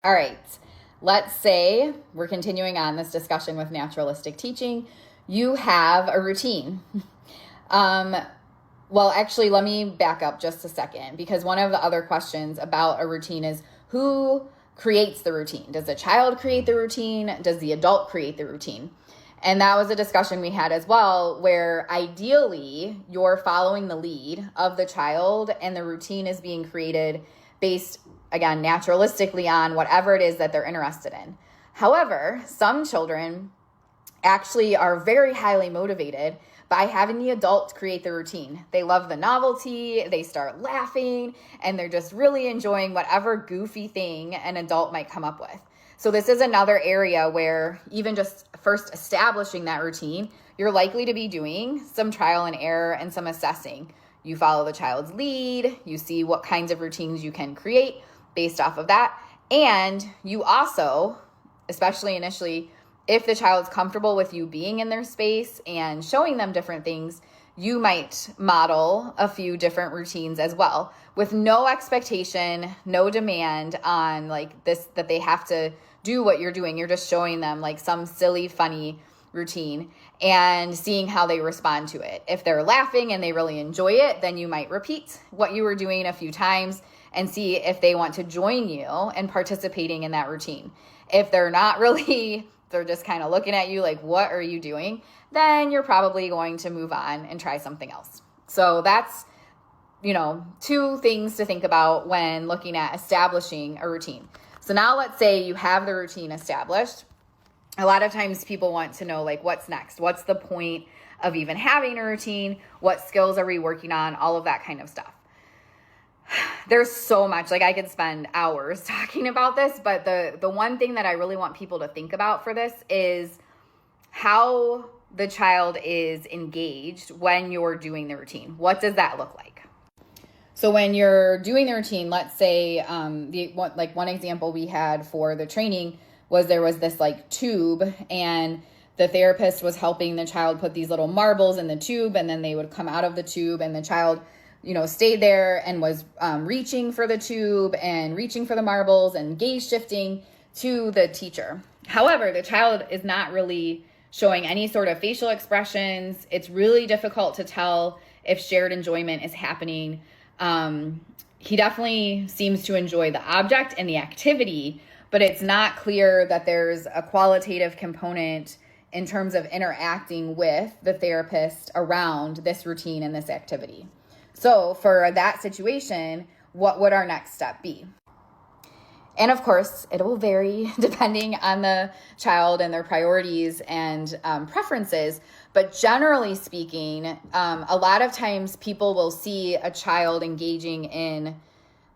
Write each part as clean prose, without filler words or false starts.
All right, let's say we're continuing on this discussion with naturalistic teaching. You have a routine. Well, actually, let me back up just a second, because one of the other questions about a routine is who creates the routine? Does the child create the routine? Does the adult create the routine? And that was a discussion we had as well, where ideally you're following the lead of the child and the routine is being created based, again, naturalistically on whatever it is that they're interested in. However, some children actually are very highly motivated by having the adult create the routine. They love the novelty, they start laughing, and they're just really enjoying whatever goofy thing an adult might come up with. So this is another area where even just first establishing that routine, you're likely to be doing some trial and error and some assessing. You follow the child's lead, you see what kinds of routines you can create based off of that. And you also, especially initially, if the child's comfortable with you being in their space and showing them different things, you might model a few different routines as well, with no expectation, no demand on like this, that they have to do what you're doing. You're just showing them like some silly, funny routine and seeing how they respond to it. If they're laughing and they really enjoy it, then you might repeat what you were doing a few times and see if they want to join you in participating in that routine. If they're not really, they're just kind of looking at you like, what are you doing? Then you're probably going to move on and try something else. So that's, two things to think about when looking at establishing a routine. So now let's say you have the routine established. A lot of times people want to know, like, what's next? What's the point of even having a routine? What skills are we working on? All of that kind of stuff. There's so much, like I could spend hours talking about this, but the one thing that I really want people to think about for this is how the child is engaged when you're doing the routine. What does that look like? So when you're doing the routine, let's say one example we had for the training was there was this like tube, and the therapist was helping the child put these little marbles in the tube, and then they would come out of the tube, and the child stayed there and was reaching for the tube and reaching for the marbles and gaze shifting to the teacher. However, the child is not really showing any sort of facial expressions. It's really difficult to tell if shared enjoyment is happening. He definitely seems to enjoy the object and the activity, but it's not clear that there's a qualitative component in terms of interacting with the therapist around this routine and this activity. So for that situation, what would our next step be? And of course, it will vary depending on the child and their priorities and preferences. But generally speaking, a lot of times people will see a child engaging in,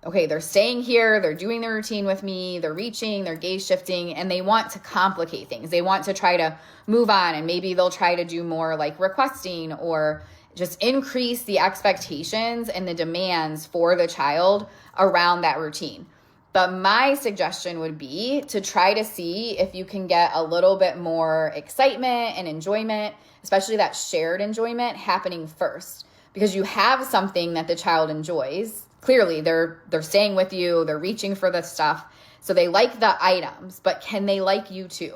okay, they're staying here, they're doing their routine with me, they're reaching, they're gaze shifting, and they want to complicate things. They want to try to move on, and maybe they'll try to do more like requesting or just increase the expectations and the demands for the child around that routine. But my suggestion would be to try to see if you can get a little bit more excitement and enjoyment, especially that shared enjoyment, happening first, because you have something that the child enjoys. Clearly, they're staying with you, they're reaching for the stuff. So they like the items, but can they like you too?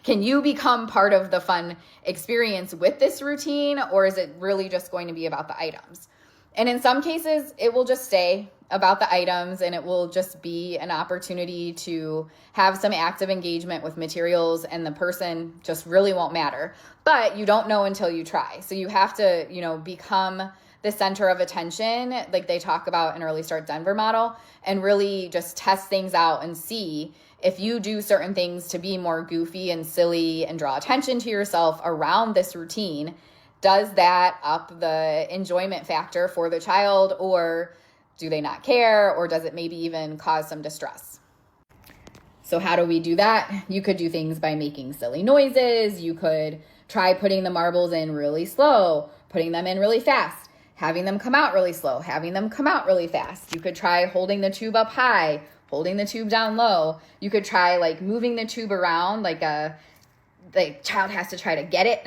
Can you become part of the fun experience with this routine, or is it really just going to be about the items? And in some cases, it will just stay about the items, and it will just be an opportunity to have some active engagement with materials, and the person just really won't matter. But you don't know until you try. So you have to, become the center of attention, like they talk about in Early Start Denver model, and really just test things out and see if you do certain things to be more goofy and silly and draw attention to yourself around this routine. Does that up the enjoyment factor for the child, or do they not care, or does it maybe even cause some distress? So how do we do that? You could do things by making silly noises. You could try putting the marbles in really slow, putting them in really fast, having them come out really slow, having them come out really fast. You could try holding the tube up high, holding the tube down low. You could try like moving the tube around like the child has to try to get it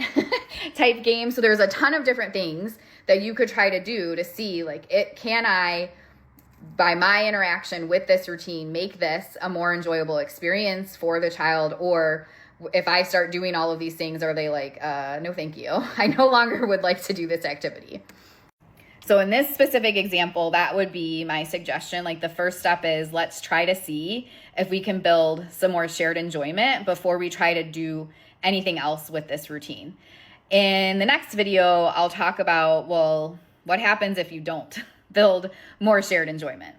type game. So there's a ton of different things that you could try to do to see, like, can I by my interaction with this routine, make this a more enjoyable experience for the child? Or if I start doing all of these things, are they like, no, thank you. I no longer would like to do this activity. So in this specific example, that would be my suggestion. Like the first step is let's try to see if we can build some more shared enjoyment before we try to do anything else with this routine. In the next video, I'll talk about, well, what happens if you don't build more shared enjoyment?